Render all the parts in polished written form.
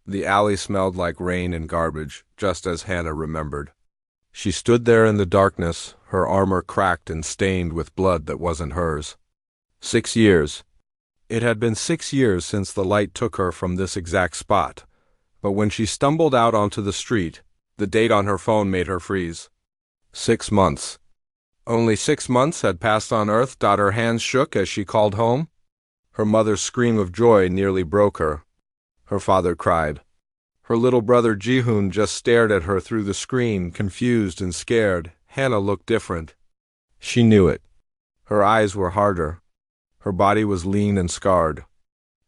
The alley smelled like rain and garbage, just as Hannah remembered. She stood there in the darkness, her armor cracked and stained with blood that wasn't hers. 6 years. It had been 6 years since the light took her from this exact spot. But when she stumbled out onto the street, the date on her phone made her freeze. 6 months. Only 6 months had passed on Earth. Her hands shook as she called home. Her mother's scream of joy nearly broke her. Her father cried. Her little brother Jihoon just stared at her through the screen, confused and scared. Hannah looked different. She knew it. Her eyes were harder. Her body was lean and scarred.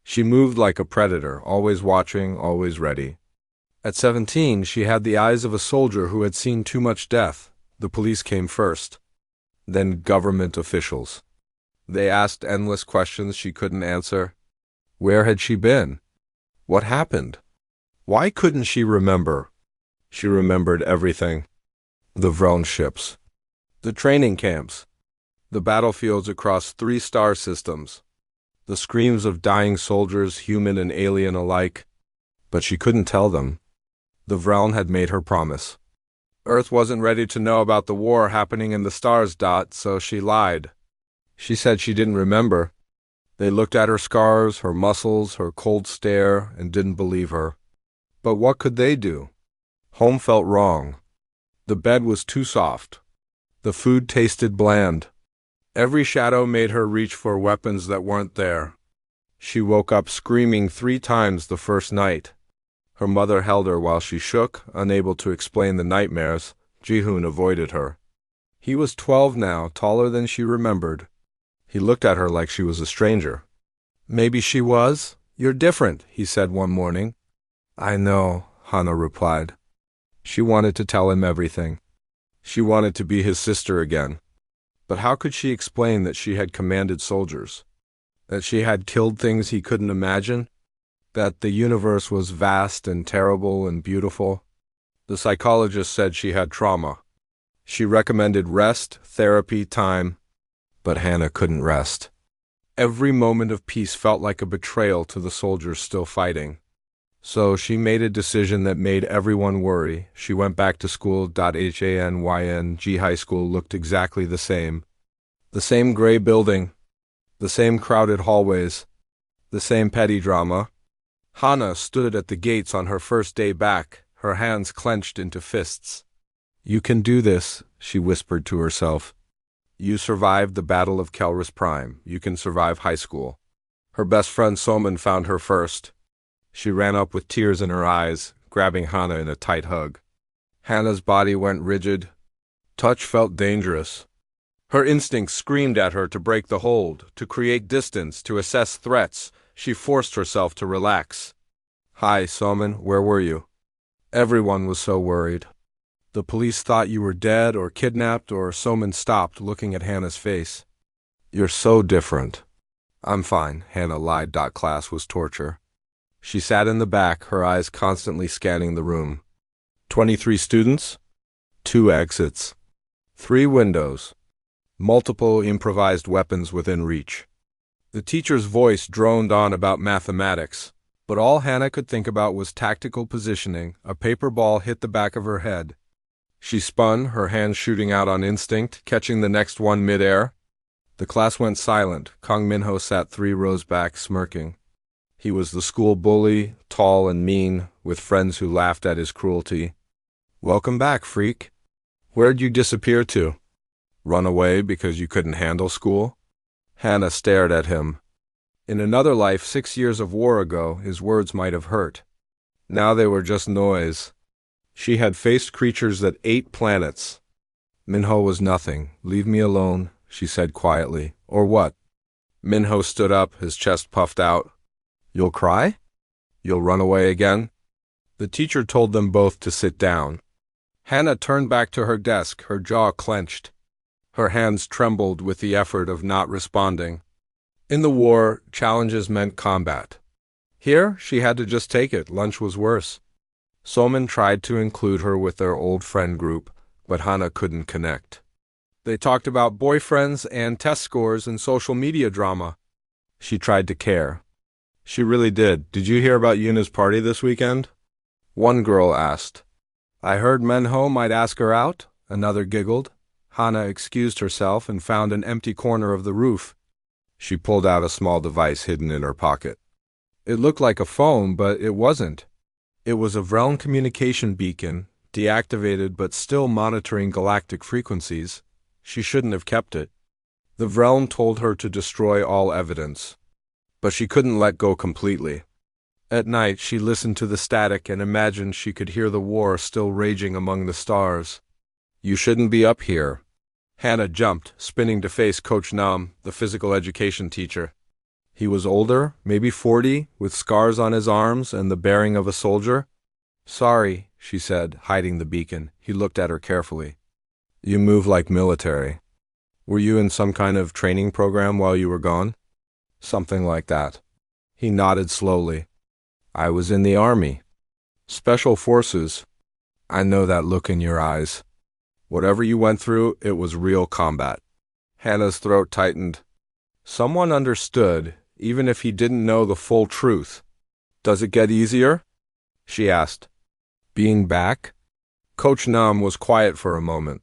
She moved like a predator, always watching, always ready. At 17, she had the eyes of a soldier who had seen too much death. The police came first. Then government officials. They asked endless questions she couldn't answer. Where had she been? What happened? Why couldn't she remember? She remembered everything. The Vrone ships. The training camps. The battlefields across 3 star systems. The screams of dying soldiers, human and alien alike. But she couldn't tell them. The Vrone had made her promise. Earth wasn't ready to know about the war happening in the stars. So she lied. She said she didn't remember. They looked at her scars, her muscles, her cold stare, and didn't believe her. But what could they do? Home felt wrong. The bed was too soft. The food tasted bland. Every shadow made her reach for weapons that weren't there. She woke up screaming 3 times the first night. Her mother held her while she shook, unable to explain the nightmares. Jihoon avoided her. He was 12 now, taller than she remembered. He looked at her like she was a stranger. Maybe she was. You're different, he said one morning. I know, Hannah replied. She wanted to tell him everything. She wanted to be his sister again. But how could she explain that she had commanded soldiers? That she had killed things he couldn't imagine? That the universe was vast and terrible and beautiful? The psychologist said she had trauma. She recommended rest, therapy, time. But Hannah couldn't rest. Every moment of peace felt like a betrayal to the soldiers still fighting. So she made a decision that made everyone worry. She went back to school. HANYNG High School looked exactly the same. The same gray building. The same crowded hallways. The same petty drama. Hannah stood at the gates on her first day back, her hands clenched into fists. You can do this, she whispered to herself. You survived the Battle of Kelris Prime. You can survive high school. Her best friend Soman found her first. She ran up with tears in her eyes, grabbing Hannah in a tight hug. Hannah's body went rigid. Touch felt dangerous. Her instincts screamed at her to break the hold, to create distance, to assess threats. She forced herself to relax. Hi, Soman, where were you? Everyone was so worried. The police thought you were dead or kidnapped, or Soman stopped, looking at Hannah's face. You're so different. I'm fine, Hannah lied. Class was torture. She sat in the back, her eyes constantly scanning the room. 23 students? 2 exits. 3 windows. Multiple improvised weapons within reach. The teacher's voice droned on about mathematics, but all Hannah could think about was tactical positioning. A paper ball hit the back of her head. She spun, her hands shooting out on instinct, catching the next one mid-air. The class went silent. Kang Minho sat 3 rows back, smirking. He was the school bully, tall and mean, with friends who laughed at his cruelty. Welcome back, freak. Where'd you disappear to? Run away because you couldn't handle school? Hannah stared at him. In another life, 6 years of war ago, his words might have hurt. Now they were just noise. She had faced creatures that ate planets. Minho was nothing. Leave me alone, she said quietly. Or what? Minho stood up, his chest puffed out. You'll cry? You'll run away again? The teacher told them both to sit down. Hannah turned back to her desk, her jaw clenched. Her hands trembled with the effort of not responding. In the war, challenges meant combat. Here, she had to just take it. Lunch was worse. Soman tried to include her with their old friend group, but Hannah couldn't connect. They talked about boyfriends and test scores and social media drama. She tried to care. She really did. Did you hear about Yuna's party this weekend? One girl asked. I heard Menho might ask her out, another giggled. Hana excused herself and found an empty corner of the roof. She pulled out a small device hidden in her pocket. It looked like a phone, but it wasn't. It was a Vreln communication beacon, deactivated but still monitoring galactic frequencies. She shouldn't have kept it. The Vreln told her to destroy all evidence. But she couldn't let go completely. At night, she listened to the static and imagined she could hear the war still raging among the stars. You shouldn't be up here. Hana jumped, spinning to face Coach Nam, the physical education teacher. He was older, maybe 40, with scars on his arms and the bearing of a soldier. Sorry, she said, hiding the beacon. He looked at her carefully. You move like military. Were you in some kind of training program while you were gone? Something like that. He nodded slowly. I was in the army. Special forces. I know that look in your eyes. Whatever you went through, it was real combat. Hana's throat tightened. Someone understood, even if he didn't know the full truth. Does it get easier? She asked. Being back? Coach Nam was quiet for a moment.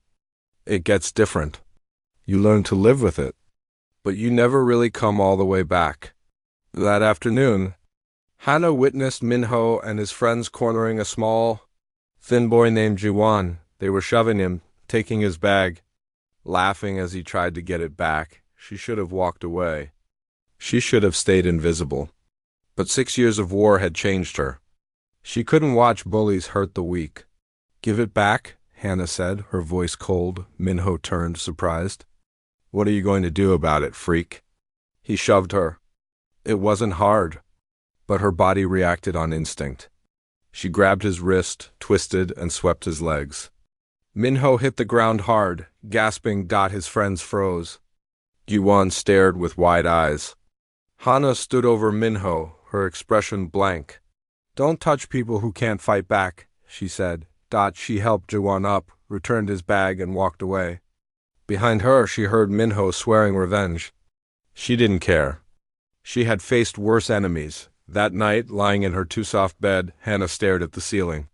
It gets different. You learn to live with it. But you never really come all the way back. That afternoon, Hana witnessed Minho and his friends cornering a small, thin boy named Jiwan. They were shoving him, taking his bag, laughing as he tried to get it back. She should have walked away. She should have stayed invisible. But 6 years of war had changed her. She couldn't watch bullies hurt the weak. Give it back, Hana said, her voice cold. Minho turned, surprised. What are you going to do about it, freak? He shoved her. It wasn't hard, but her body reacted on instinct. She grabbed his wrist, twisted, and swept his legs. Minho hit the ground hard, gasping. His friends froze. Yuan stared with wide eyes. Hana stood over Minho, her expression blank. Don't touch people who can't fight back, she said. She helped Jiwan up, returned his bag, and walked away. Behind her, she heard Minho swearing revenge. She didn't care. She had faced worse enemies. That night, lying in her too-soft bed, Hana stared at the ceiling.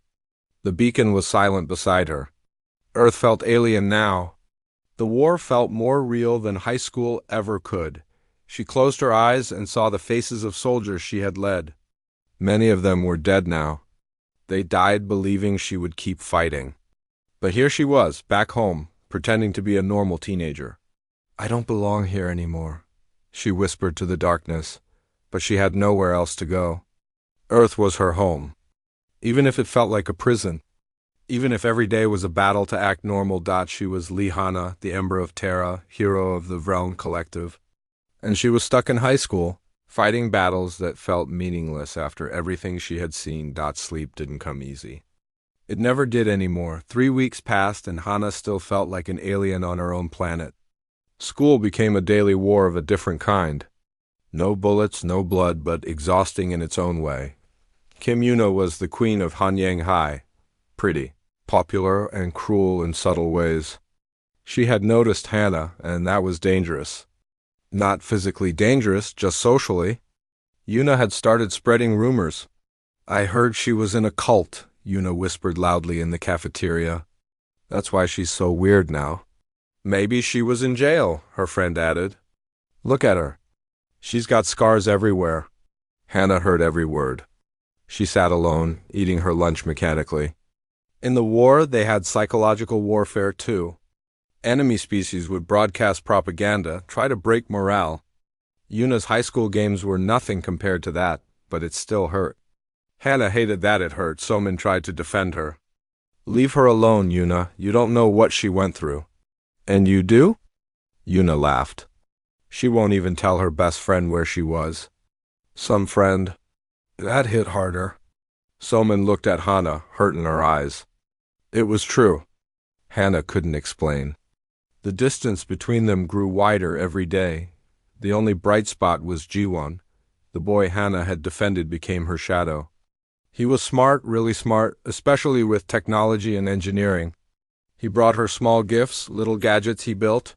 The beacon was silent beside her. Earth felt alien now. The war felt more real than high school ever could. She closed her eyes and saw the faces of soldiers she had led. Many of them were dead now. They died believing she would keep fighting. But here she was, back home, pretending to be a normal teenager. I don't belong here anymore, she whispered to the darkness, but she had nowhere else to go. Earth was her home, even if it felt like a prison. Even if every day was a battle to act normal. She was Lihana, the Ember of Terra, hero of the Vreln Collective. And she was stuck in high school, fighting battles that felt meaningless after everything she had seen. Sleep didn't come easy. It never did anymore. 3 weeks passed and Hana still felt like an alien on her own planet. School became a daily war of a different kind. No bullets, no blood, but exhausting in its own way. Kim Yuna was the queen of Hanyang High. Pretty, popular, and cruel in subtle ways. She had noticed Hana, and that was dangerous. Not physically dangerous, just socially. Yuna had started spreading rumors. I heard she was in a cult, Yuna whispered loudly in the cafeteria. That's why she's so weird now. Maybe she was in jail, her friend added. Look at her. She's got scars everywhere. Hana heard every word. She sat alone, eating her lunch mechanically. In the war, they had psychological warfare too. Enemy species would broadcast propaganda, try to break morale. Yuna's high school games were nothing compared to that, but it still hurt. Hana hated that it hurt. Somin tried to defend her. Leave her alone, Yuna. You don't know what she went through. And you do? Yuna laughed. She won't even tell her best friend where she was. Some friend. That hit harder. Somin looked at Hana, hurt in her eyes. It was true. Hana couldn't explain. The distance between them grew wider every day. The only bright spot was Jiwon. The boy Hana had defended became her shadow. He was smart, really smart, especially with technology and engineering. He brought her small gifts, little gadgets he built.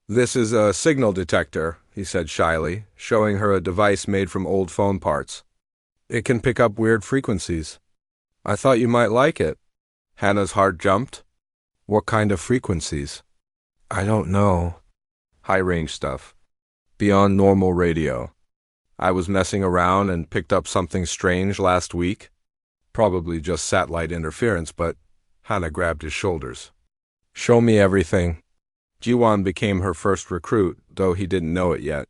This is a signal detector, he said shyly, showing her a device made from old phone parts. It can pick up weird frequencies. I thought you might like it. Hannah's heart jumped. What kind of frequencies? I don't know. High-range stuff. Beyond normal radio. I was messing around and picked up something strange last week. Probably just satellite interference, but Hannah grabbed his shoulders. Show me everything. Jiwon became her first recruit, though he didn't know it yet.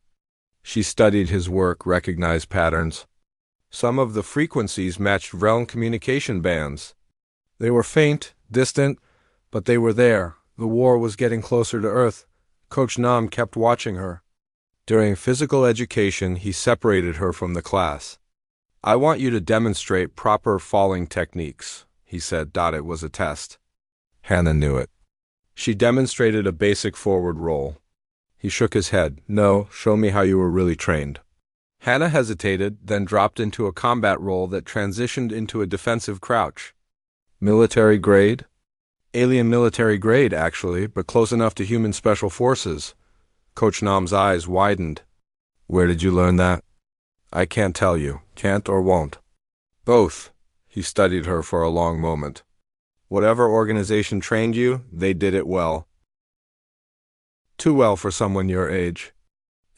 She studied his work, recognized patterns. Some of the frequencies matched realm communication bands. They were faint, distant, but they were there. The war was getting closer to Earth. Coach Nam kept watching her. During physical education, he separated her from the class. I want you to demonstrate proper falling techniques, he said. It was a test. Hannah knew it. She demonstrated a basic forward roll. He shook his head. No, show me how you were really trained. Hannah hesitated, then dropped into a combat roll that transitioned into a defensive crouch. Military grade? Alien military grade, actually, but close enough to human special forces. Coach Nam's eyes widened. Where did you learn that? I can't tell you. Can't or won't. Both. He studied her for a long moment. Whatever organization trained you, they did it well. Too well for someone your age.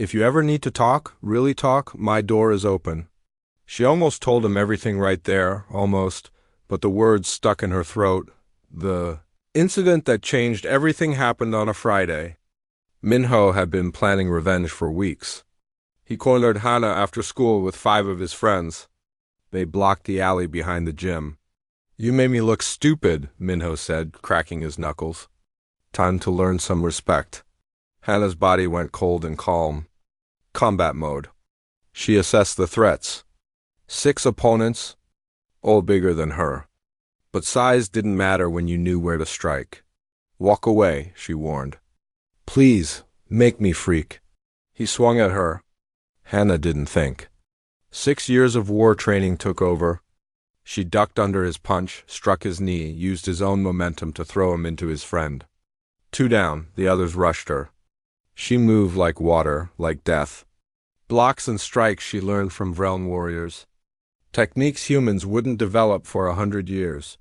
If you ever need to talk, really talk, my door is open. She almost told him everything right there, almost, but the words stuck in her throat. The incident that changed everything happened on a Friday. Minho had been planning revenge for weeks. He cornered Hannah after school with 5 of his friends. They blocked the alley behind the gym. You made me look stupid, Minho said, cracking his knuckles. Time to learn some respect. Hannah's body went cold and calm. Combat mode. She assessed the threats. 6 opponents, all bigger than her. But size didn't matter when you knew where to strike. Walk away, she warned. Please, make me freak. He swung at her. Hannah didn't think. 6 years of war training took over. She ducked under his punch, struck his knee, used his own momentum to throw him into his friend. 2 down, the others rushed her. She moved like water, like death. Blocks and strikes she learned from realm warriors. Techniques humans wouldn't develop for 100 years.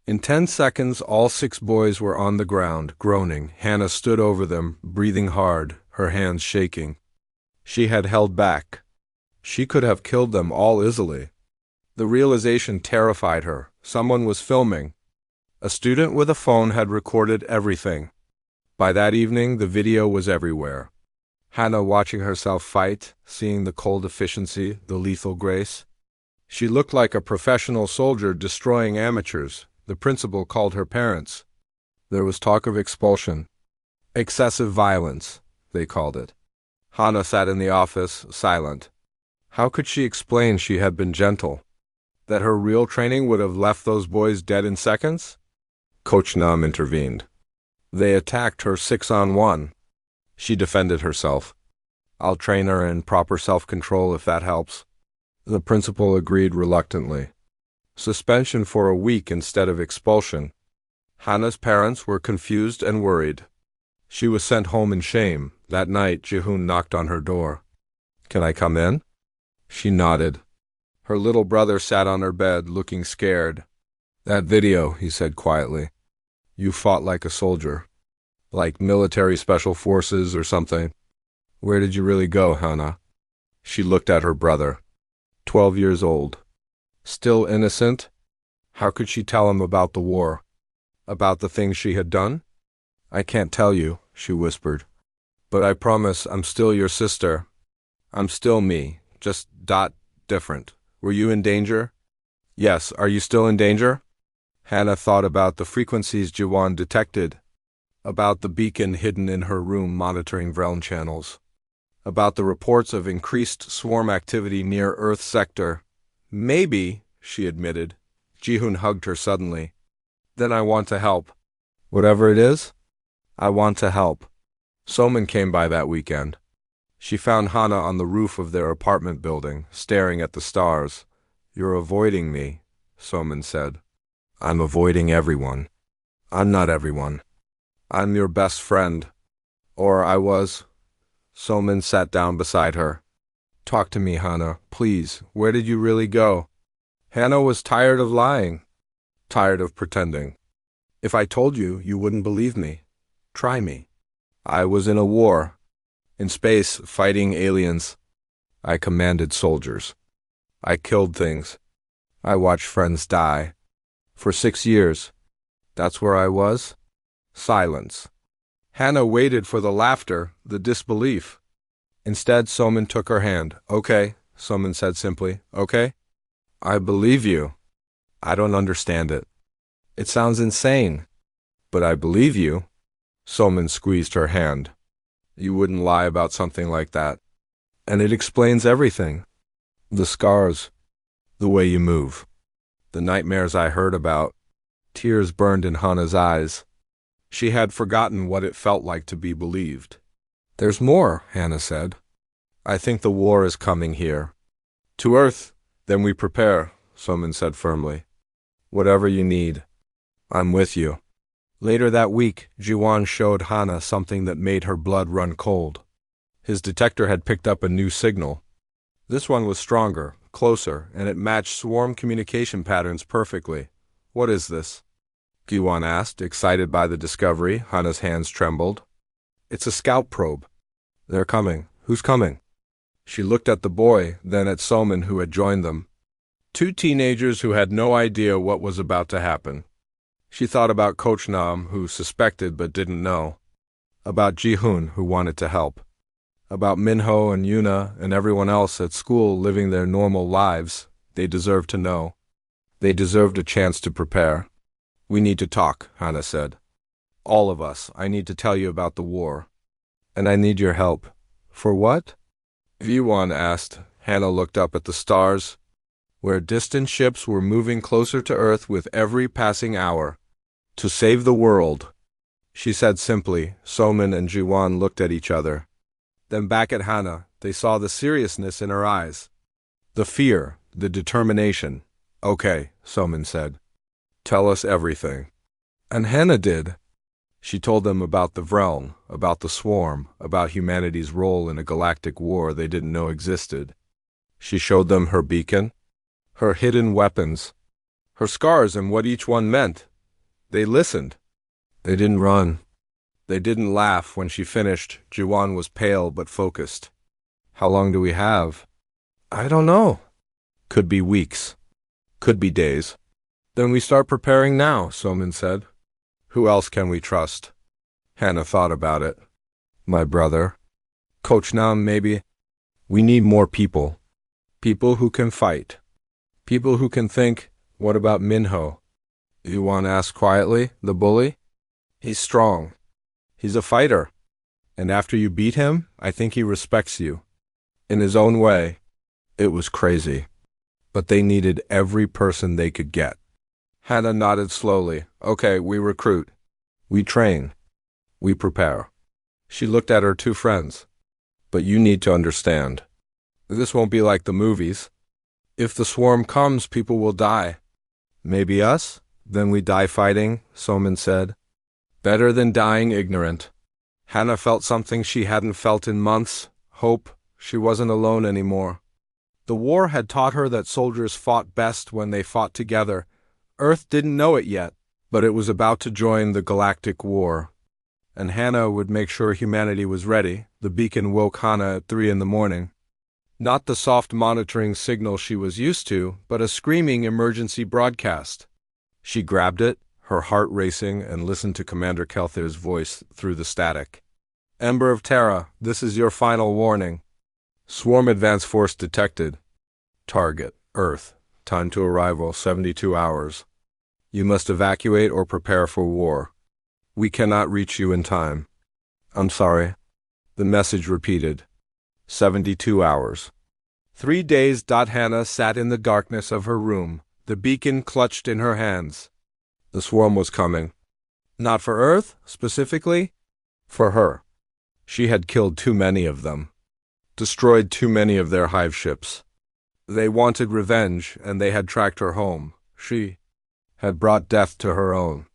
In 10 seconds, all 6 boys were on the ground, groaning. Hannah stood over them, breathing hard, her hands shaking. She had held back. She could have killed them all easily. The realization terrified her. Someone was filming. A student with a phone had recorded everything. By that evening, the video was everywhere. Hannah watching herself fight, seeing the cold efficiency, the lethal grace. She looked like a professional soldier destroying amateurs. The principal called her parents. There was talk of expulsion. Excessive violence, they called it. Hannah sat in the office, silent. How could she explain she had been gentle? That her real training would have left those boys dead in seconds? Coach Nam intervened. They attacked her 6-on-1. She defended herself. I'll train her in proper self-control if that helps. The principal agreed reluctantly. Suspension for a week instead of expulsion. Hannah's parents were confused and worried. She was sent home in shame. That night, Jihoon knocked on her door. Can I come in? She nodded. Her little brother sat on her bed, looking scared. That video, he said quietly. You fought like a soldier. Like military special forces or something. Where did you really go, Hannah? She looked at her brother. 12 years old. Still innocent? How could she tell him about the war? About the things she had done? I can't tell you, she whispered. But I promise I'm still your sister. I'm still me, just different. Were you in danger? Yes, are you still in danger? Hannah thought about the frequencies Jiwon detected. About the beacon hidden in her room monitoring realm channels. About the reports of increased swarm activity near Earth sector. Maybe, she admitted. Jihoon hugged her suddenly. Then I want to help. Whatever it is, I want to help. Soman came by that weekend. She found Hannah on the roof of their apartment building, staring at the stars. You're avoiding me, Soman said. I'm avoiding everyone. I'm not everyone. I'm your best friend. Or I was. Soman sat down beside her. Talk to me, Hannah, please. Where did you really go? Hannah was tired of lying, tired of pretending. If I told you, you wouldn't believe me. Try me. I was in a war. In space, fighting aliens. I commanded soldiers. I killed things. I watched friends die. For 6 years. That's where I was. Silence. Hannah waited for the laughter, the disbelief. Instead, Soman took her hand. Okay, Soman said simply. Okay? I believe you. I don't understand it. It sounds insane. But I believe you. Soman squeezed her hand. You wouldn't lie about something like that. And it explains everything. The scars. The way you move. The nightmares I heard about. Tears burned in Hannah's eyes. She had forgotten what it felt like to be believed. There's more, Hannah said. I think the war is coming here. To Earth, then we prepare, Soman said firmly. Whatever you need. I'm with you. Later that week, Jiwan showed Hannah something that made her blood run cold. His detector had picked up a new signal. This one was stronger, closer, and it matched swarm communication patterns perfectly. What is this? Jiwan asked, excited by the discovery. Hannah's hands trembled. It's a scout probe. They're coming. Who's coming? She looked at the boy, then at Soman, who had joined them. 2 teenagers who had no idea what was about to happen. She thought about Coach Nam, who suspected but didn't know. About Ji-hoon, who wanted to help. About Minho and Yuna and everyone else at school living their normal lives. They deserved to know. They deserved a chance to prepare. We need to talk, Hannah said. All of us. I need to tell you about the war. And I need your help. For what? Jiwan asked. Hannah looked up at the stars, where distant ships were moving closer to Earth with every passing hour. To save the world, she said simply. Soman and Jiwan looked at each other. Then back at Hannah, they saw the seriousness in her eyes. The fear, the determination. Okay, Soman said. Tell us everything. And Hannah did. She told them about the realm, about the swarm, about humanity's role in a galactic war they didn't know existed. She showed them her beacon, her hidden weapons, her scars and what each one meant. They listened. They didn't run. They didn't laugh. When she finished, Jiwan was pale but focused. How long do we have? I don't know. Could be weeks. Could be days. Then we start preparing now, Soman said. Who else can we trust? Hannah thought about it. My brother. Coach Nam, maybe. We need more people. People who can fight. People who can think. What about Minho? Yuan asked quietly. The bully? He's strong. He's a fighter. And after you beat him, I think he respects you. In his own way. It was crazy. But they needed every person they could get. Hannah nodded slowly. Okay, we recruit. We train. We prepare. She looked at her 2 friends. But you need to understand. This won't be like the movies. If the swarm comes, people will die. Maybe us? Then we die fighting, Soman said. Better than dying ignorant. Hannah felt something she hadn't felt in months. Hope. She wasn't alone anymore. The war had taught her that soldiers fought best when they fought together. Earth didn't know it yet, but it was about to join the galactic war. And Hannah would make sure humanity was ready. The beacon woke Hannah at 3 a.m. Not the soft monitoring signal she was used to, but a screaming emergency broadcast. She grabbed it, her heart racing, and listened to Commander Kelthir's voice through the static. Ember of Terra, this is your final warning. Swarm advance force detected. Target, Earth. Time to arrival, 72 hours. You must evacuate or prepare for war. We cannot reach you in time. I'm sorry. The message repeated. 72 hours. 3 days. Hannah sat in the darkness of her room, the beacon clutched in her hands. The swarm was coming. Not for Earth, specifically. For her. She had killed too many of them. Destroyed too many of their hive ships. They wanted revenge, and they had tracked her home. She had brought death to her own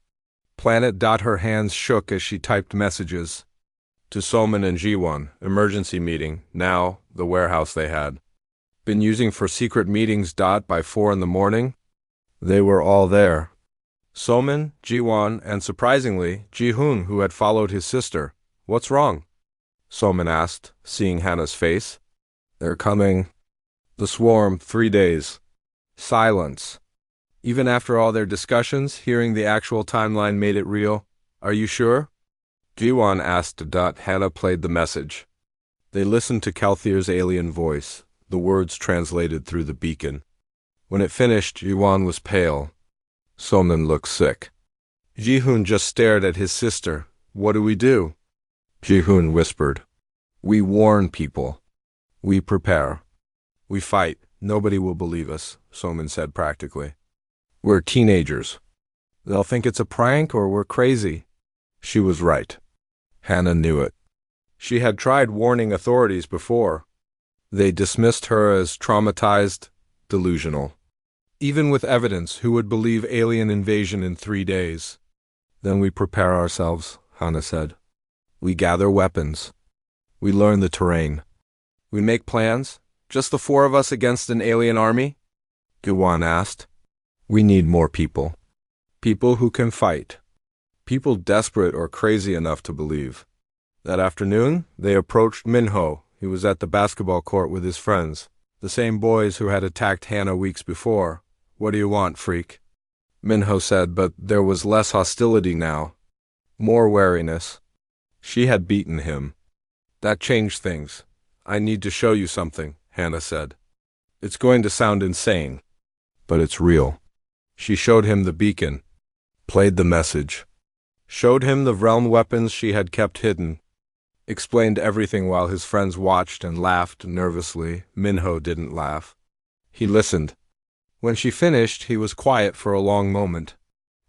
planet. Her hands shook as she typed messages. To Soman and Jiwon, emergency meeting, now, the warehouse they had been using for secret meetings. By 4 in the morning, they were all there. Soman, Jiwon, and surprisingly, Ji-hoon, who had followed his sister. What's wrong? Soman asked, seeing Hannah's face. They're coming. The swarm, 3 days. Silence. Even after all their discussions, hearing the actual timeline made it real. Are you sure? Jiwon asked. Hannah played the message. They listened to Kalthir's alien voice, the words translated through the beacon. When it finished, Jiwon was pale. Soman looked sick. Ji-hoon just stared at his sister. What do we do? Ji-hoon whispered. We warn people. We prepare. We fight. Nobody will believe us, Soman said practically. We're teenagers. They'll think it's a prank or we're crazy. She was right. Hannah knew it. She had tried warning authorities before. They dismissed her as traumatized, delusional. Even with evidence, who would believe alien invasion in 3 days? Then we prepare ourselves, Hannah said. We gather weapons. We learn the terrain. We make plans. Just the 4 of us against an alien army? Jiwon asked. We need more people. People who can fight. People desperate or crazy enough to believe. That afternoon, they approached Minho. He was at the basketball court with his friends, the same boys who had attacked Hannah weeks before. What do you want, freak? Minho said, but there was less hostility now. More wariness. She had beaten him. That changed things. I need to show you something, Hannah said. It's going to sound insane, but it's real. She showed him the beacon, played the message, showed him the realm weapons she had kept hidden, explained everything while his friends watched and laughed nervously. Minho didn't laugh. He listened. When she finished, he was quiet for a long moment.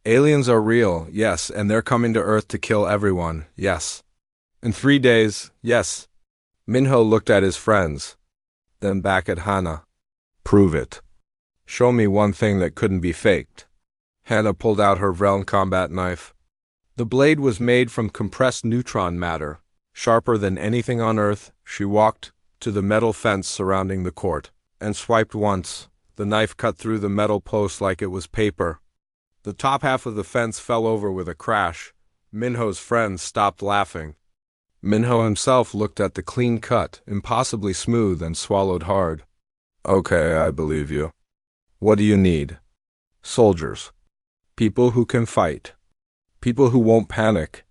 Aliens are real, yes, and they're coming to Earth to kill everyone, yes. In 3 days, yes. Minho looked at his friends, then back at Hannah. Prove it. Show me one thing that couldn't be faked. Hannah pulled out her realm combat knife. The blade was made from compressed neutron matter. Sharper than anything on Earth, she walked to the metal fence surrounding the court, and swiped once. The knife cut through the metal post like it was paper. The top half of the fence fell over with a crash. Minho's friends stopped laughing. Minho himself looked at the clean cut, impossibly smooth, and swallowed hard. Okay, I believe you. What do you need? Soldiers. People who can fight. People who won't panic.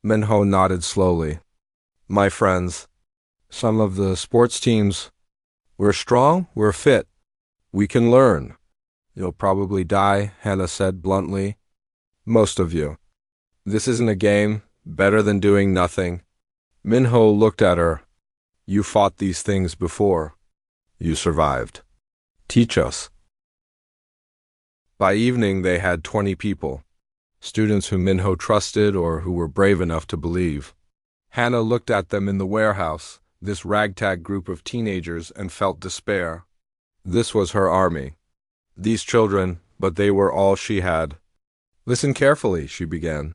Minho nodded slowly. My friends. Some of the sports teams. We're strong, we're fit. We can learn. You'll probably die, Hannah said bluntly. Most of you. This isn't a game. Better than doing nothing. Minho looked at her. You fought these things before. You survived. Teach us. By evening, they had 20 people. Students whom Minho trusted or who were brave enough to believe. Hannah looked at them in the warehouse, this ragtag group of teenagers, and felt despair. This was her army. These children, but they were all she had. Listen carefully, she began.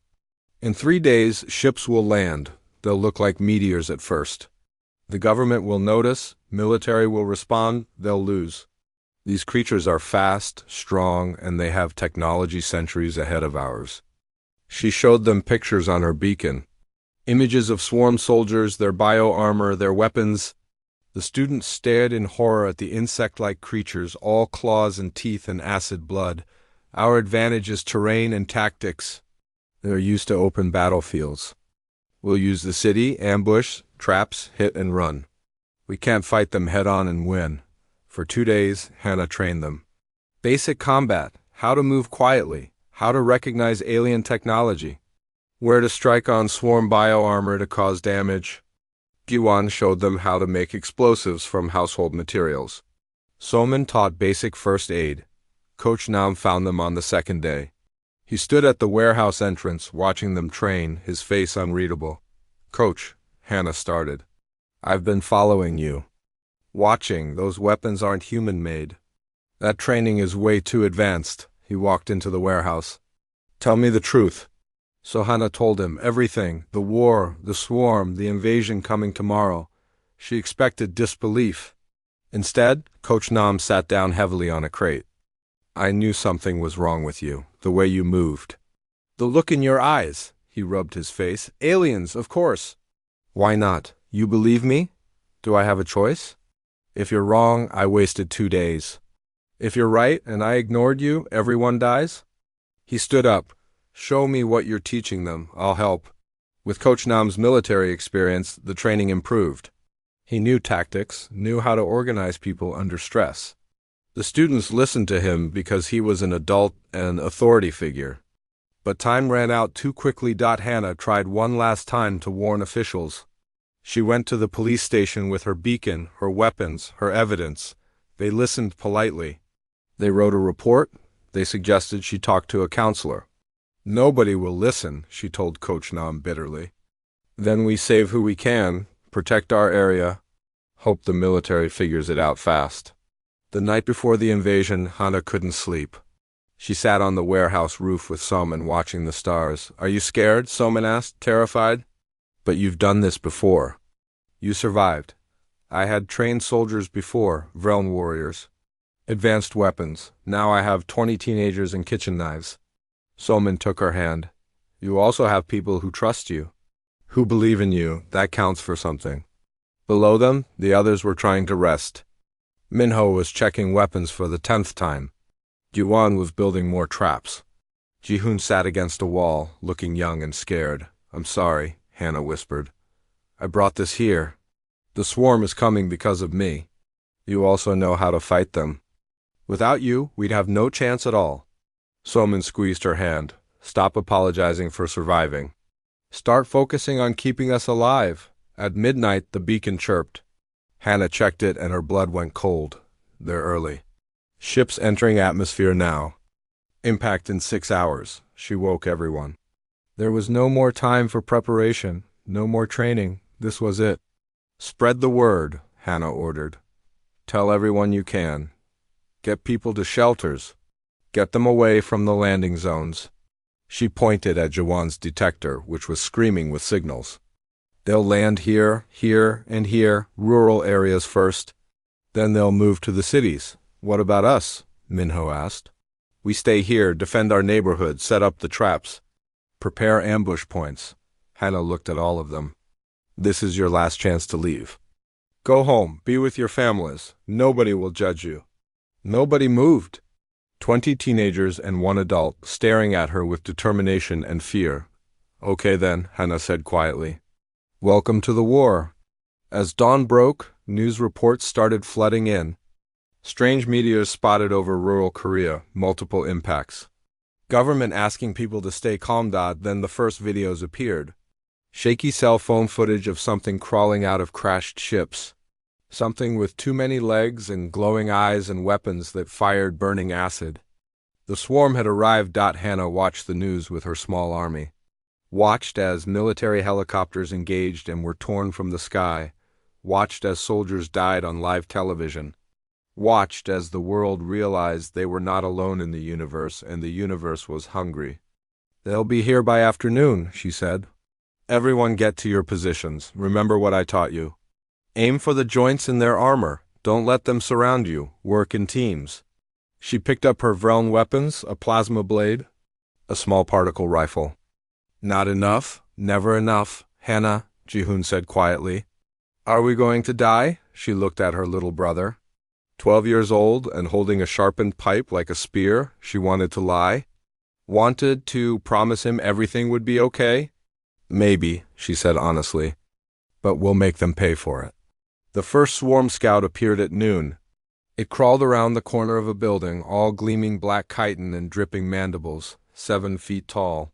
In 3 days, ships will land. They'll look like meteors at first. The government will notice, military will respond, they'll lose. These creatures are fast, strong, and they have technology centuries ahead of ours. She showed them pictures on her beacon. Images of swarm soldiers, their bio-armor, their weapons. The students stared in horror at the insect-like creatures, all claws and teeth and acid blood. Our advantage is terrain and tactics. They're used to open battlefields. We'll use the city, ambush, traps, hit and run. We can't fight them head-on and win. For 2 days, Hannah trained them. Basic combat, how to move quietly, how to recognize alien technology, where to strike on swarm bio-armor to cause damage. Jiwon showed them how to make explosives from household materials. Soman taught basic first aid. Coach Nam found them on the 2nd day. He stood at the warehouse entrance, watching them train, his face unreadable. Coach, Hannah started. I've been following you. Watching, those weapons aren't human-made. That training is way too advanced. He walked into the warehouse. Tell me the truth. So Hannah told him everything, the war, the swarm, the invasion coming tomorrow. She expected disbelief. Instead, Coach Nam sat down heavily on a crate. I knew something was wrong with you, the way you moved. The look in your eyes, he rubbed his face. Aliens, of course. Why not? You believe me? Do I have a choice? If you're wrong, I wasted 2 days. If you're right and I ignored you, everyone dies? He stood up. Show me what you're teaching them. I'll help. With Coach Nam's military experience, the training improved. He knew tactics, knew how to organize people under stress. The students listened to him because he was an adult and authority figure. But time ran out too quickly. Hannah tried one last time to warn officials. She went to the police station with her beacon, her weapons, her evidence. They listened politely. They wrote a report. They suggested she talk to a counselor. Nobody will listen, she told Coach Nam bitterly. Then we save who we can, protect our area, hope the military figures it out fast. The night before the invasion, Hannah couldn't sleep. She sat on the warehouse roof with Soman watching the stars. Are you scared? Soman asked, terrified. But you've done this before. You survived. I had trained soldiers before, Vreln warriors. Advanced weapons. Now I have 20 teenagers and kitchen knives. Soman took her hand. You also have people who trust you, who believe in you. That counts for something. Below them, the others were trying to rest. Minho was checking weapons for the 10th time. Yuan was building more traps. Jihoon sat against a wall, looking young and scared. I'm sorry, Hannah whispered. I brought this here. The swarm is coming because of me. You also know how to fight them. Without you, we'd have no chance at all. Soman squeezed her hand. Stop apologizing for surviving. Start focusing on keeping us alive. At midnight, the beacon chirped. Hannah checked it and her blood went cold. They're early. Ships entering atmosphere now. Impact in 6 hours. She woke everyone. There was no more time for preparation, no more training. This was it. Spread the word, Hannah ordered. Tell everyone you can. Get people to shelters. Get them away from the landing zones. She pointed at Jawan's detector, which was screaming with signals. They'll land here, here, and here, rural areas first. Then they'll move to the cities. What about us? Minho asked. We stay here, defend our neighborhood, set up the traps. Prepare ambush points. Hannah looked at all of them. This is your last chance to leave. Go home, be with your families. Nobody will judge you. Nobody moved. 20 teenagers and 1 adult, staring at her with determination and fear. Okay then, Hannah said quietly. Welcome to the war. As dawn broke, news reports started flooding in. Strange meteors spotted over rural Korea, multiple impacts. Government asking people to stay calm. Then the first videos appeared. Shaky cell phone footage of something crawling out of crashed ships. Something with too many legs and glowing eyes and weapons that fired burning acid. The swarm had arrived. Hannah watched the news with her small army. Watched as military helicopters engaged and were torn from the sky. Watched as soldiers died on live television. Watched as the world realized they were not alone in the universe and the universe was hungry. They'll be here by afternoon, she said. Everyone get to your positions. Remember what I taught you. Aim for the joints in their armor. Don't let them surround you. Work in teams. She picked up her Vreln weapons, a plasma blade, a small particle rifle. Not enough, never enough, Hannah, Jihoon said quietly. Are we going to die? She looked at her little brother. 12 years old and holding a sharpened pipe like a spear, she wanted to lie. Wanted to promise him everything would be okay? Maybe, she said honestly. But we'll make them pay for it. The first swarm scout appeared at noon. It crawled around the corner of a building, all gleaming black chitin and dripping mandibles, 7 feet tall.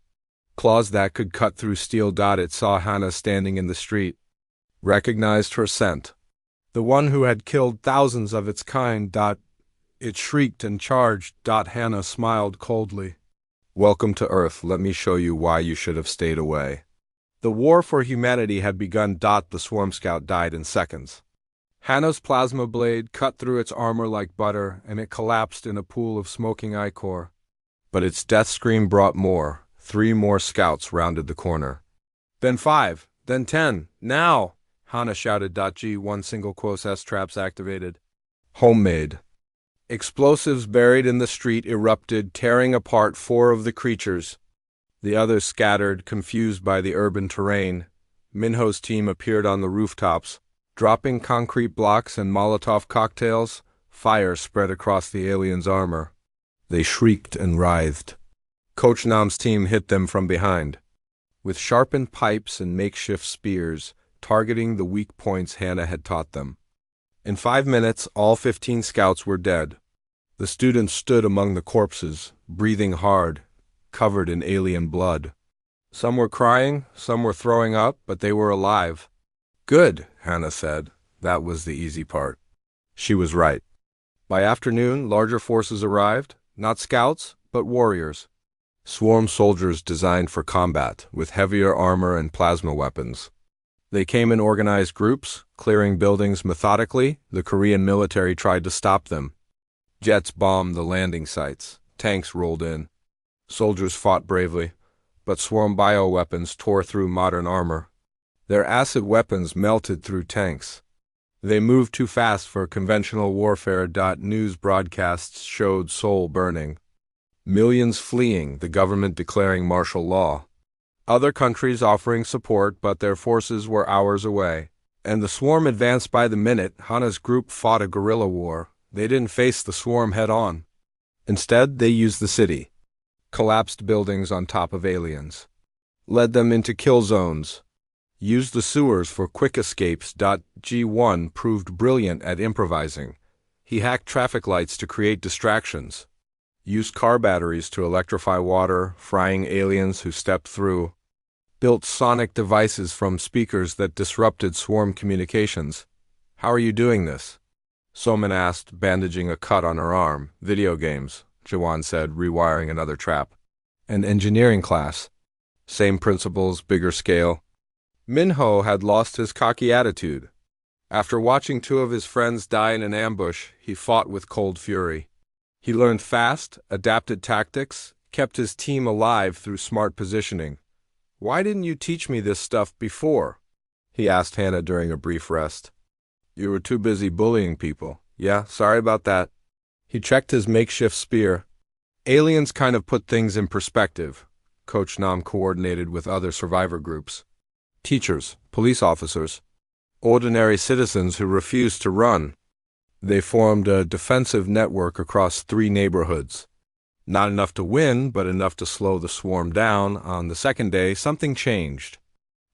Claws that could cut through steel. It saw Hannah standing in the street. Recognized her scent. The one who had killed thousands of its kind. It shrieked and charged. Hannah smiled coldly. Welcome to Earth. Let me show you why you should have stayed away. The war for humanity had begun. The swarm scout died in seconds. Hannah's plasma blade cut through its armor like butter, and it collapsed in a pool of smoking ichor. But its death scream brought more. 3 more scouts rounded the corner. Then 5, then 10, now! Hana shouted. G1 single quotes S traps activated. Homemade. Explosives buried in the street erupted, tearing apart 4 of the creatures. The others scattered, confused by the urban terrain. Minho's team appeared on the rooftops, dropping concrete blocks and Molotov cocktails. Fire spread across the aliens' armor. They shrieked and writhed. Coach Nam's team hit them from behind, with sharpened pipes and makeshift spears, targeting the weak points Hana had taught them. In 5 minutes, all 15 scouts were dead. The students stood among the corpses, breathing hard, covered in alien blood. Some were crying, some were throwing up, but they were alive. Good, Hana said. That was the easy part. She was right. By afternoon, larger forces arrived, not scouts, but warriors. Swarm soldiers designed for combat, with heavier armor and plasma weapons. They came in organized groups, clearing buildings methodically. The Korean military tried to stop them. Jets bombed the landing sites. Tanks rolled in. Soldiers fought bravely, but swarm bioweapons tore through modern armor. Their acid weapons melted through tanks. They moved too fast for conventional warfare. News broadcasts showed Seoul burning. Millions fleeing, the government declaring martial law. Other countries offering support, but their forces were hours away. And the swarm advanced by the minute. Hana's group fought a guerrilla war. They didn't face the swarm head-on. Instead, they used the city. Collapsed buildings on top of aliens. Led them into kill zones. Used the sewers for quick escapes. G1 proved brilliant at improvising. He hacked traffic lights to create distractions. Used car batteries to electrify water, frying aliens who stepped through. Built sonic devices from speakers that disrupted swarm communications. How are you doing this? Soman asked, bandaging a cut on her arm. Video games, Jawan said, rewiring another trap. An engineering class. Same principles, bigger scale. Minho had lost his cocky attitude. After watching 2 of his friends die in an ambush, he fought with cold fury. He learned fast, adapted tactics, kept his team alive through smart positioning. Why didn't you teach me this stuff before? He asked Hana during a brief rest. You were too busy bullying people. Yeah, sorry about that. He checked his makeshift spear. Aliens kind of put things in perspective. Coach Nam coordinated with other survivor groups. Teachers, police officers, ordinary citizens who refused to run. They formed a defensive network across 3 neighborhoods. Not enough to win, but enough to slow the swarm down. On the second day, something changed.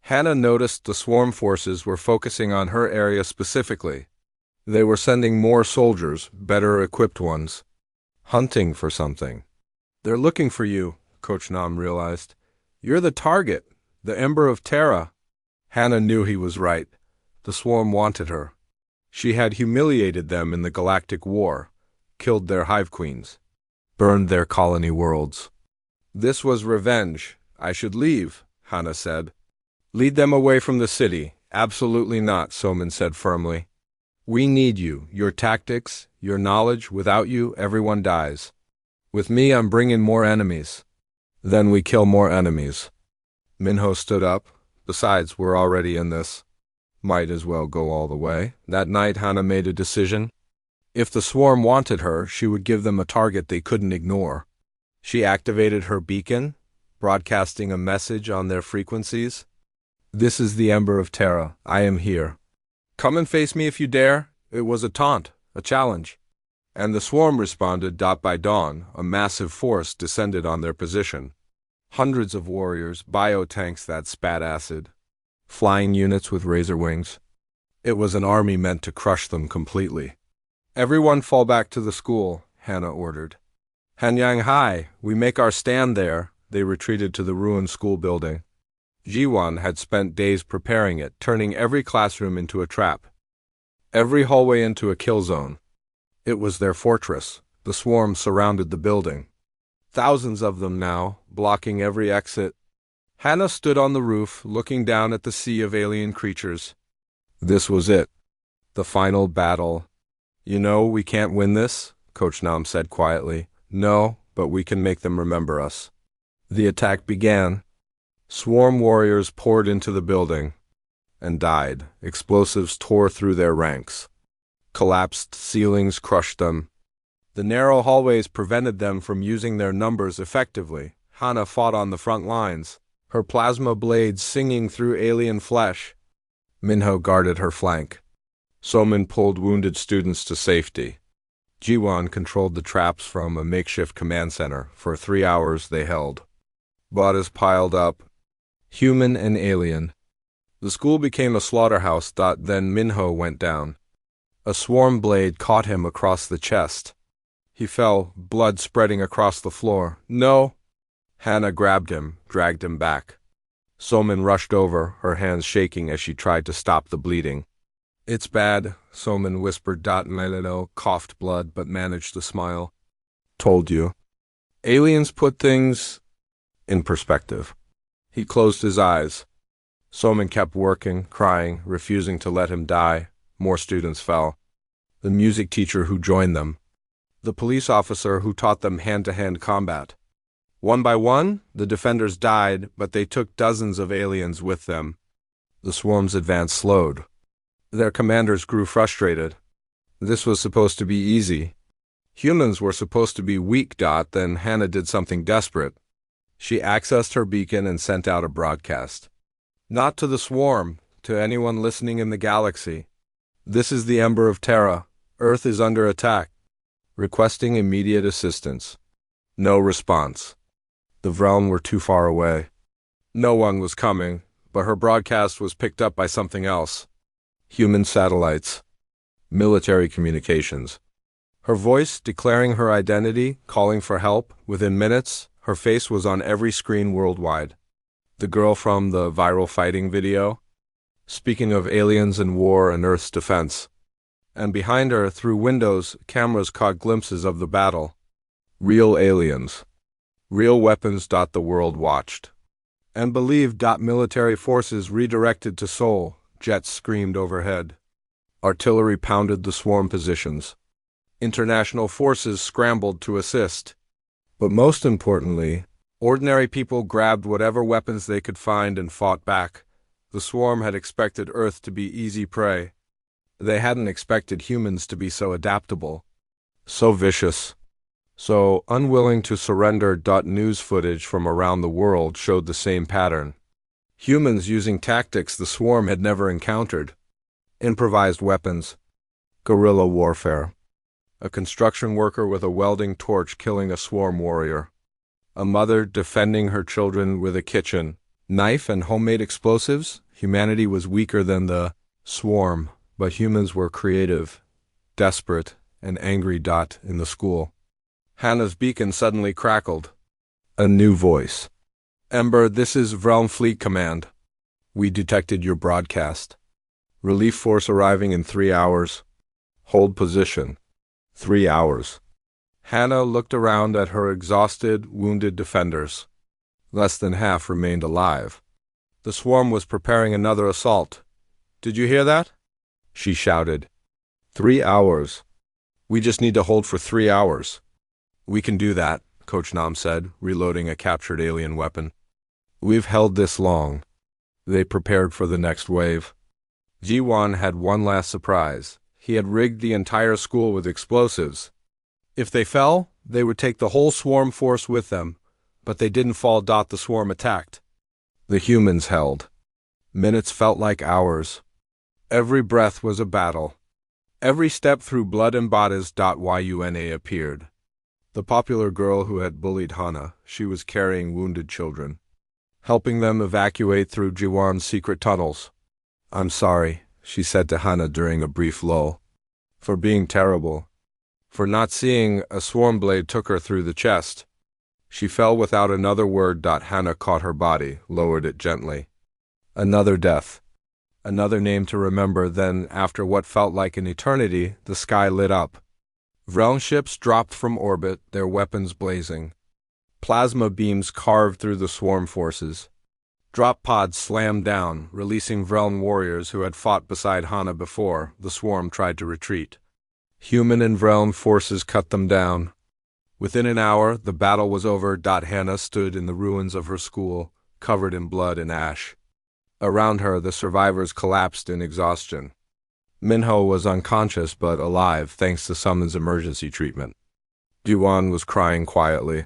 Hana noticed the swarm forces were focusing on her area specifically. They were sending more soldiers, better equipped ones, hunting for something. They're looking for you, Coach Nam realized. You're the target, the Ember of Terra. Hana knew he was right. The swarm wanted her. She had humiliated them in the Galactic War, killed their hive queens, burned their colony worlds. This was revenge. I should leave, Hana said. Lead them away from the city. Absolutely not, Soman said firmly. We need you, your tactics, your knowledge. Without you, everyone dies. With me, I'm bringing more enemies. Then we kill more enemies. Minho stood up. Besides, we're already in this. Might as well go all the way. That night, Hana made a decision. If the swarm wanted her, she would give them a target they couldn't ignore. She activated her beacon, broadcasting a message on their frequencies. This is the Ember of Terra. I am here. Come and face me if you dare. It was a taunt, a challenge. And the swarm responded. By dawn, a massive force descended on their position. Hundreds of warriors, biotanks that spat acid. Flying units with razor wings. It was an army meant to crush them completely. Everyone fall back to the school, Hana ordered. Hanyang Hai, we make our stand there. They retreated to the ruined school building. Jiwon had spent days preparing it, turning every classroom into a trap. Every hallway into a kill zone. It was their fortress. The swarm surrounded the building. Thousands of them now, blocking every exit. Hana stood on the roof, looking down at the sea of alien creatures. This was it. The final battle. You know, we can't win this, Coach Nam said quietly. No, but we can make them remember us. The attack began. Swarm warriors poured into the building and died. Explosives tore through their ranks. Collapsed ceilings crushed them. The narrow hallways prevented them from using their numbers effectively. Hana fought on the front lines, her plasma blades singing through alien flesh. Minho guarded her flank. Somin pulled wounded students to safety. Jiwon controlled the traps from a makeshift command center. For 3 hours they held. Bodies piled up, human and alien. The school became a slaughterhouse. Then Minho went down. A swarm blade caught him across the chest. He fell, blood spreading across the floor. No! Hana grabbed him, dragged him back. Somin rushed over, her hands shaking as she tried to stop the bleeding. It's bad, Somin whispered. Melilo coughed blood but managed to smile. Told you. Aliens put things in perspective. He closed his eyes. Somin kept working, crying, refusing to let him die. More students fell. The music teacher who joined them. The police officer who taught them hand-to-hand combat. One by one, the defenders died, but they took dozens of aliens with them. The swarm's advance slowed. Their commanders grew frustrated. This was supposed to be easy. Humans were supposed to be weak. Then Hana did something desperate. She accessed her beacon and sent out a broadcast. Not to the swarm, to anyone listening in the galaxy. This is the Ember of Terra. Earth is under attack. Requesting immediate assistance. No response. The Realm were too far away. No one was coming, but her broadcast was picked up by something else. Human satellites. Military communications. Her voice declaring her identity, calling for help. Within minutes, her face was on every screen worldwide. The girl from the viral fighting video, speaking of aliens and war and Earth's defense. And behind her, through windows, cameras caught glimpses of the battle. Real aliens. Real weapons. The world watched. And believed. Military forces redirected to Seoul. Jets screamed overhead. Artillery pounded the swarm positions. International forces scrambled to assist. But most importantly, ordinary people grabbed whatever weapons they could find and fought back. The swarm had expected Earth to be easy prey. They hadn't expected humans to be so adaptable, so vicious, so unwilling to surrender. News footage from around the world showed the same pattern. Humans using tactics the swarm had never encountered. Improvised weapons, guerrilla warfare. A construction worker with a welding torch killing a swarm warrior. A mother defending her children with a kitchen knife and homemade explosives. Humanity was weaker than the swarm, but humans were creative, desperate, and angry. In the school. Hana's beacon suddenly crackled. A new voice. Ember, this is Realm Fleet Command. We detected your broadcast. Relief force arriving in 3 hours. Hold position. 3 hours. Hana looked around at her exhausted, wounded defenders. Less than half remained alive. The swarm was preparing another assault. Did you hear that? She shouted. 3 hours. We just need to hold for 3 hours. We can do that, Coach Nam said, reloading a captured alien weapon. We've held this long. They prepared for the next wave. Jiwon had one last surprise. He had rigged the entire school with explosives. If they fell, they would take the whole swarm force with them, but they didn't fall. The swarm attacked. The humans held. Minutes felt like hours. Every breath was a battle. Every step through blood and bodies. Yuna appeared. The popular girl who had bullied Hana. She was carrying wounded children, helping them evacuate through Jiwon's secret tunnels. I'm sorry, she said to Hana during a brief lull, for being terrible, for not seeing a swarm blade took her through the chest. She fell without another word. Hana caught her body, lowered it gently. Another death. Another name to remember. Then, after what felt like an eternity, the sky lit up. Realm ships dropped from orbit, their weapons blazing. Plasma beams carved through the swarm forces. Drop pods slammed down, releasing Vreln warriors who had fought beside Hana before. The swarm tried to retreat. Human and Vreln forces cut them down. Within an hour, the battle was over. Hannah stood in the ruins of her school, covered in blood and ash. Around her, the survivors collapsed in exhaustion. Minho was unconscious but alive thanks to someone's emergency treatment. Jiwon was crying quietly.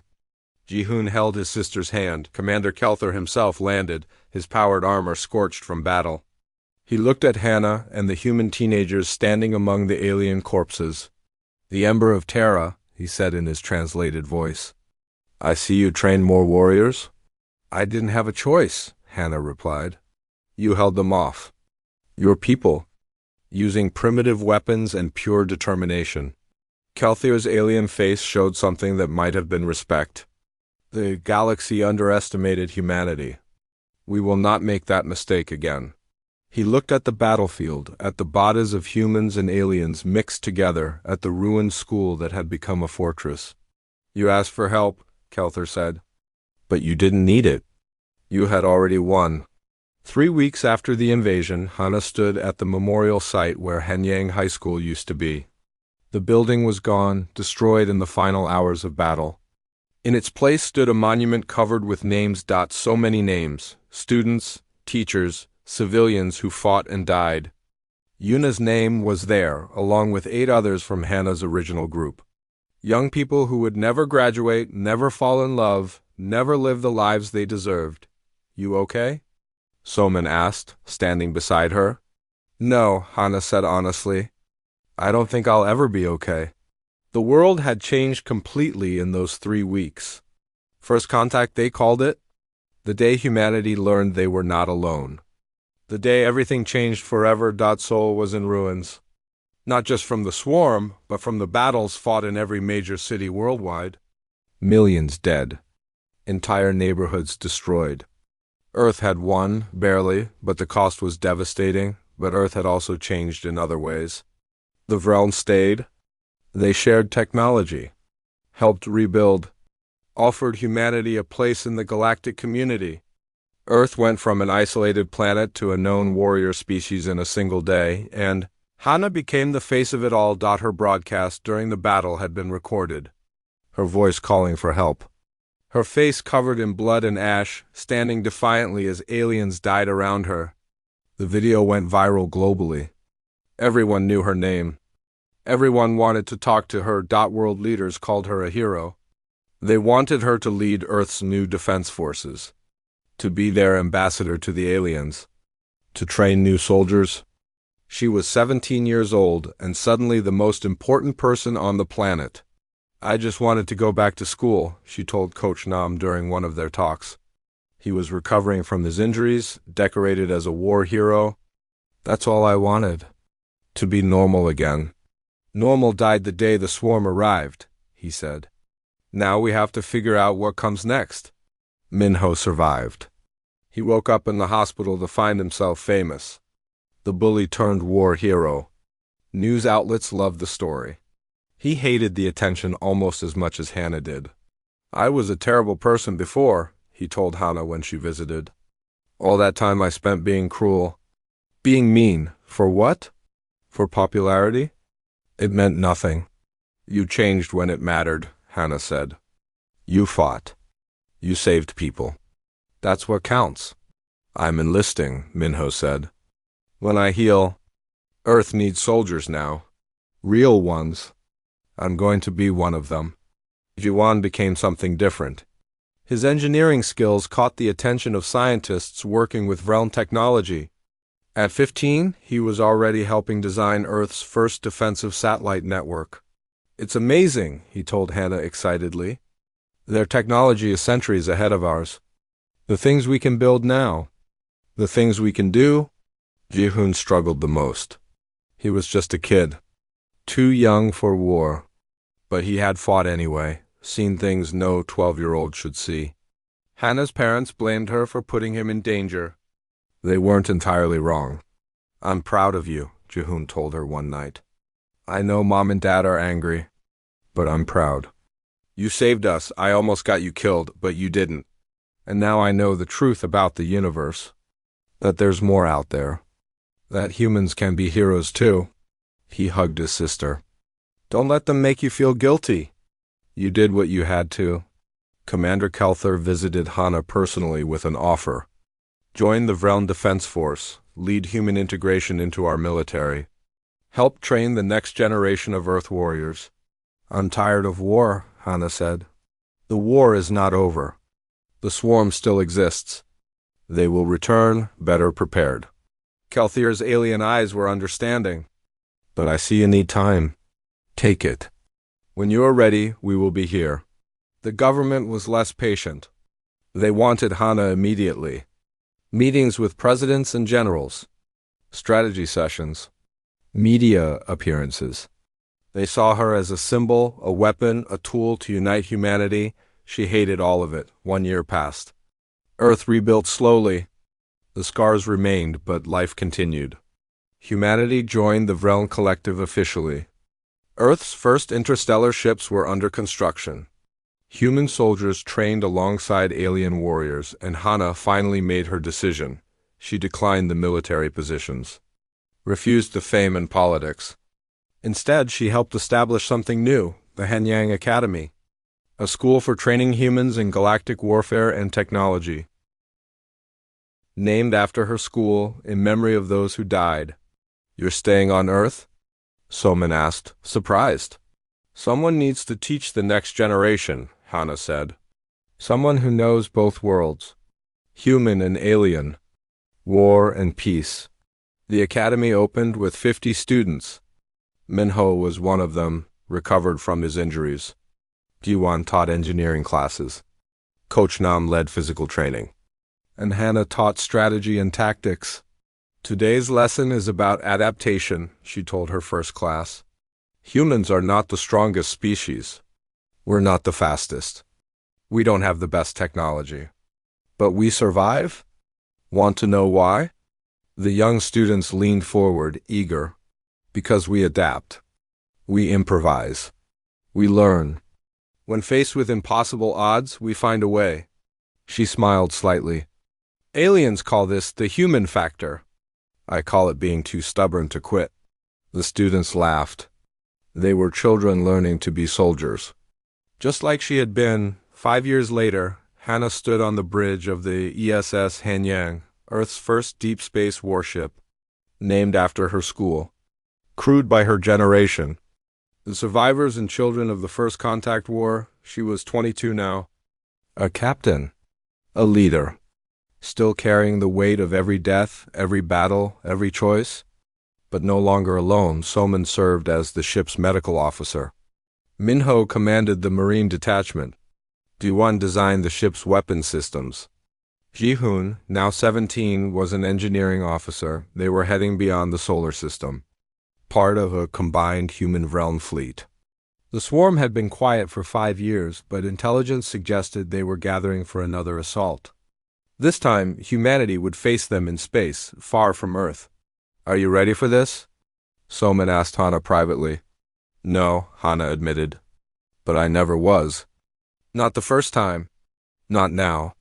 Jihoon held his sister's hand. Commander Kelther himself landed, his powered armor scorched from battle. He looked at Hannah and the human teenagers standing among the alien corpses. "The Ember of Terra," he said in his translated voice. "I see you trained more warriors." "I didn't have a choice," Hannah replied. "You held them off. Your people, using primitive weapons and pure determination." Kelthier's alien face showed something that might have been respect. The galaxy underestimated humanity. We will not make that mistake again. He looked at the battlefield, at the bodies of humans and aliens mixed together, at the ruined school that had become a fortress. "You asked for help," Kelther said. "But you didn't need it. You had already won." 3 weeks after the invasion, Hannah stood at the memorial site where Hanyang High School used to be. The building was gone, destroyed in the final hours of battle. In its place stood a monument covered with names. So many names: students, teachers, civilians who fought and died. Yuna's name was there, along with 8 others from Hannah's original group. Young people who would never graduate, never fall in love, never live the lives they deserved. "You okay?" Soman asked, standing beside her. "No," Hannah said honestly. "I don't think I'll ever be okay." The world had changed completely in those 3 weeks. First contact, they called it. The day humanity learned they were not alone. The day everything changed forever. Seoul was in ruins. Not just from the swarm, but from the battles fought in every major city worldwide. Millions dead. Entire neighborhoods destroyed. Earth had won, barely, but the cost was devastating. But Earth had also changed in other ways. The Realm stayed. They shared technology, helped rebuild, offered humanity a place in the galactic community. Earth went from an isolated planet to a known warrior species in a single day, and Hannah became the face of it all. Her broadcast during the battle had been recorded, her voice calling for help. Her face covered in blood and ash, standing defiantly as aliens died around her. The video went viral globally. Everyone knew her name. Everyone wanted to talk to her. World leaders called her a hero. They wanted her to lead Earth's new defense forces, to be their ambassador to the aliens, to train new soldiers. She was 17 years old and suddenly the most important person on the planet. "I just wanted to go back to school," she told Coach Nam during one of their talks. He was recovering from his injuries, decorated as a war hero. "That's all I wanted. To be normal again." "Normal died the day the swarm arrived," he said. "Now we have to figure out what comes next." Minho survived. He woke up in the hospital to find himself famous. The bully turned war hero. News outlets loved the story. He hated the attention almost as much as Hannah did. "I was a terrible person before," he told Hannah when she visited. "All that time I spent being cruel, being mean. For what? For popularity? It meant nothing." "You changed when it mattered," Hannah said. "You fought. You saved people. That's what counts." "I'm enlisting," Minho said. "When I heal, Earth needs soldiers now. Real ones. I'm going to be one of them." Jiwon became something different. His engineering skills caught the attention of scientists working with Realm technology. At 15, he was already helping design Earth's first defensive satellite network. "It's amazing," he told Hannah excitedly. "Their technology is centuries ahead of ours. The things we can build now, the things we can do." Jihoon struggled the most. He was just a kid, too young for war. But he had fought anyway, seen things no 12-year-old should see. Hannah's parents blamed her for putting him in danger. They weren't entirely wrong. "I'm proud of you," Jihoon told her one night. "I know Mom and Dad are angry, but I'm proud. You saved us. I almost got you killed, but you didn't. And now I know the truth about the universe. That there's more out there. That humans can be heroes too." He hugged his sister. "Don't let them make you feel guilty. You did what you had to. Commander Kelther visited Hana personally with an offer. Join the Vreln Defense Force, lead human integration into our military. Help train the next generation of Earth warriors. I'm tired of war, Hana said. The war is not over. The swarm still exists. They will return better prepared. Kelthier's alien eyes were understanding. But I see you need time. Take it. When you are ready, we will be here. The government was less patient. They wanted Hana immediately. Meetings with presidents and generals. Strategy sessions. Media appearances. They saw her as a symbol, a weapon, a tool to unite humanity. She hated all of it. 1 year passed. Earth rebuilt slowly. The scars remained, but life continued. Humanity joined the Vreln Collective officially. Earth's first interstellar ships were under construction. Human soldiers trained alongside alien warriors, and Hana finally made her decision. She declined the military positions, refused the fame and politics. Instead, she helped establish something new, the Hanyang Academy, a school for training humans in galactic warfare and technology. Named after her school, in memory of those who died. You're staying on Earth? Soman asked, surprised. Someone needs to teach the next generation, Hana said. Someone who knows both worlds, human and alien, war and peace. The academy opened with 50 students. Minho was one of them, recovered from his injuries. Jiwan taught engineering classes. Coach Nam led physical training. And Hana taught strategy and tactics. Today's lesson is about adaptation, she told her first class. Humans are not the strongest species. We're not the fastest. We don't have the best technology. But we survive? Want to know why? The young students leaned forward, eager. Because we adapt. We improvise. We learn. When faced with impossible odds, we find a way. She smiled slightly. Aliens call this the human factor. I call it being too stubborn to quit. The students laughed. They were children learning to be soldiers. Just like she had been, 5 years later, Hana stood on the bridge of the ESS Hanyang, Earth's first deep space warship, named after her school, crewed by her generation. The survivors and children of the first contact war, she was 22 now. A captain, a leader. Still carrying the weight of every death, every battle, every choice. But no longer alone, Soman served as the ship's medical officer. Minho commanded the marine detachment. Diwan designed the ship's weapon systems. Jihun, now 17, was an engineering officer. They were heading beyond the solar system, part of a combined human realm fleet. The swarm had been quiet for 5 years, but intelligence suggested they were gathering for another assault. This time, humanity would face them in space, far from Earth. Are you ready for this? Soman asked Hana privately. No, Hana admitted. But I never was. Not the first time. Not now.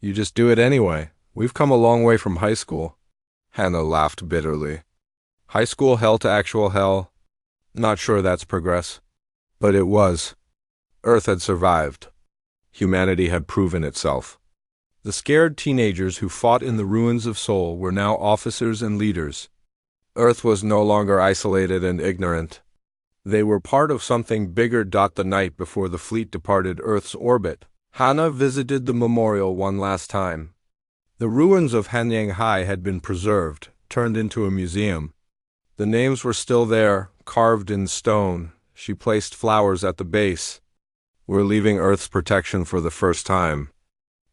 You just do it anyway. We've come a long way from high school. Hana laughed bitterly. High school hell to actual hell? Not sure that's progress. But it was. Earth had survived. Humanity had proven itself. The scared teenagers who fought in the ruins of Seoul were now officers and leaders. Earth was no longer isolated and ignorant. They were part of something bigger. The night before the fleet departed Earth's orbit, Hana visited the memorial one last time. The ruins of Hanyang High had been preserved, turned into a museum. The names were still there, carved in stone. She placed flowers at the base. We're leaving Earth's protection for the first time.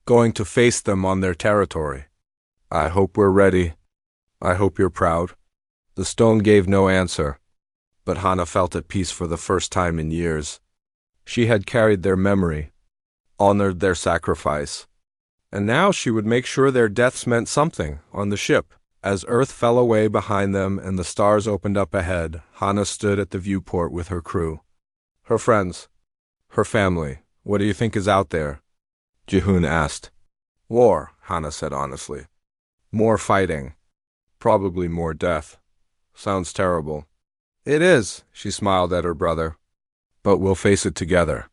Going to face them on their territory. I hope we're ready. I hope you're proud. The stone gave no answer, but Hana felt at peace for the first time in years. She had carried their memory, honored their sacrifice, and now she would make sure their deaths meant something on the ship. As Earth fell away behind them and the stars opened up ahead, Hana stood at the viewport with her crew. Her friends, her family. What do you think is out there? Jihun asked. War, Hana said honestly. More fighting. Probably more death. Sounds terrible. It is, she smiled at her brother. But we'll face it together.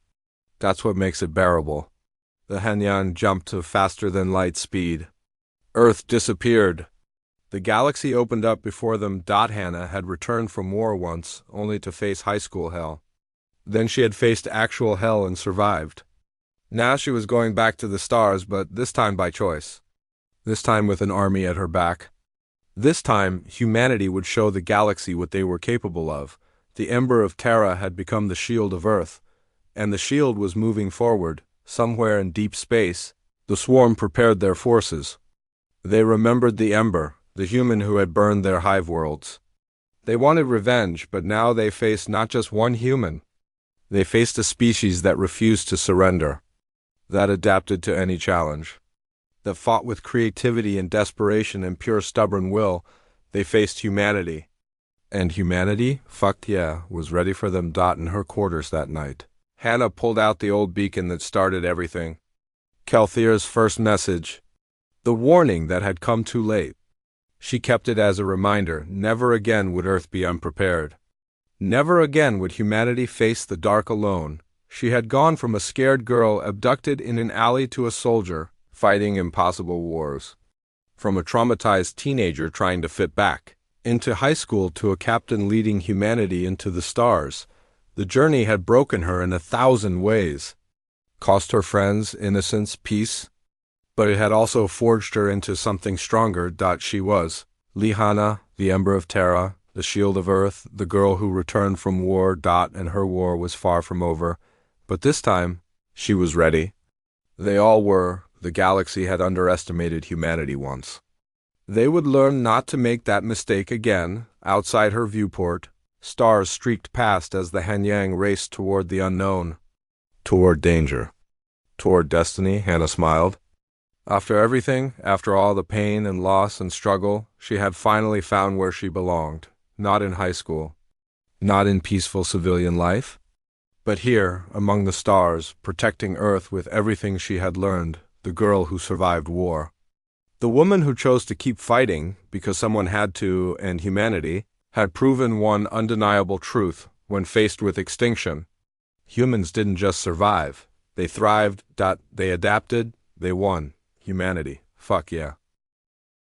That's what makes it bearable. The Hanyang jumped to faster than light speed. Earth disappeared. The galaxy opened up before them. Hannah had returned from war once, only to face high school hell. Then she had faced actual hell and survived. Now she was going back to the stars, but this time by choice. This time with an army at her back. This time, humanity would show the galaxy what they were capable of. The ember of Terra had become the shield of Earth, and the shield was moving forward. Somewhere in deep space, the swarm prepared their forces. They remembered the ember, the human who had burned their hive worlds. They wanted revenge, but now they faced not just one human. They faced a species that refused to surrender, that adapted to any challenge, that fought with creativity and desperation and pure stubborn will. They faced humanity. And humanity, fuck yeah, was ready for them. In her quarters that night, Hannah pulled out the old beacon that started everything. Kelthier's first message. The warning that had come too late. She kept it as a reminder. Never again would Earth be unprepared. Never again would humanity face the dark alone. She had gone from a scared girl abducted in an alley to a soldier fighting impossible wars. From a traumatized teenager trying to fit back into high school to a captain leading humanity into the stars. The journey had broken her in 1,000 ways. Cost her friends, innocence, peace. But it had also forged her into something stronger. She was Lihana, the ember of Terra, the shield of Earth, the girl who returned from war. And her war was far from over. But this time, she was ready. They all were. The galaxy had underestimated humanity once. They would learn not to make that mistake again. Outside her viewport, stars streaked past as the Hanyang raced toward the unknown. Toward danger. Toward destiny, Hannah smiled. After everything, after all the pain and loss and struggle, she had finally found where she belonged. Not in high school. Not in peaceful civilian life. But here, among the stars, protecting Earth with everything she had learned, the girl who survived war. The woman who chose to keep fighting because someone had to, and humanity, had proven one undeniable truth when faced with extinction. Humans didn't just survive. They thrived. They adapted. They won. Humanity. Fuck yeah.